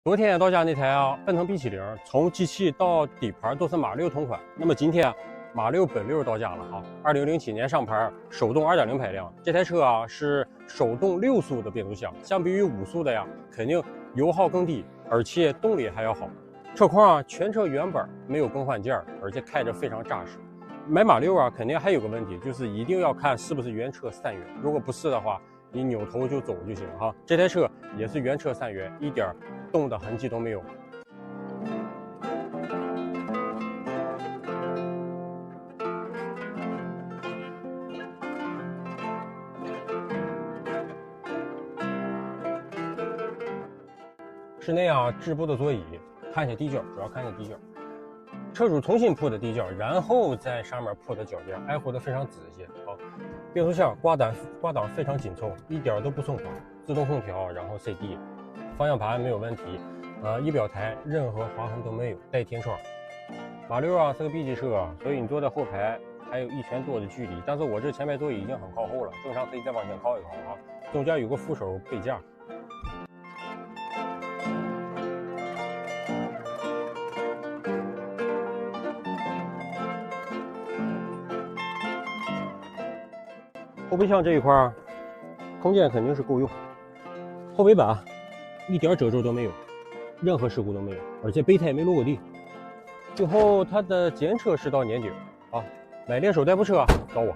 昨天到家那台啊，奔腾 B70，从机器到底盘都是马6同款。那么今天马6本6到家了哈，2007年上牌，手动2.0排量。这台车啊是手动6速的变速箱，相比于5速的呀，肯定油耗更低，而且动力还要好。车况啊，全车原版，没有更换件，而且开着非常扎实。买马6啊，肯定还有个问题，就是一定要看是不是原车3元，如果不是的话，你扭头就走就行哈。这台车也是原车3元，一点动的痕迹都没有。室内啊，织布的座椅，看一下地胶，主要看一下地胶。车主重新铺的地胶，然后在上面铺的脚垫，爱护的非常仔细啊。变速箱挂档非常紧凑，一点都不松垮。自动空调，然后 CD， 方向盘没有问题。仪表台任何划痕都没有，带天窗。马6啊是个 B 级车，所以你坐在后排还有1拳多的距离。但是我这前排座椅已经很靠后了，正常可以再往前靠一靠啊。中间有个扶手背架。后备箱这一块空间肯定是够用，后尾板一点褶皱都没有，任何事故都没有，而且备胎没落过地。最后它的检测是到年底啊，买联手代步车找我。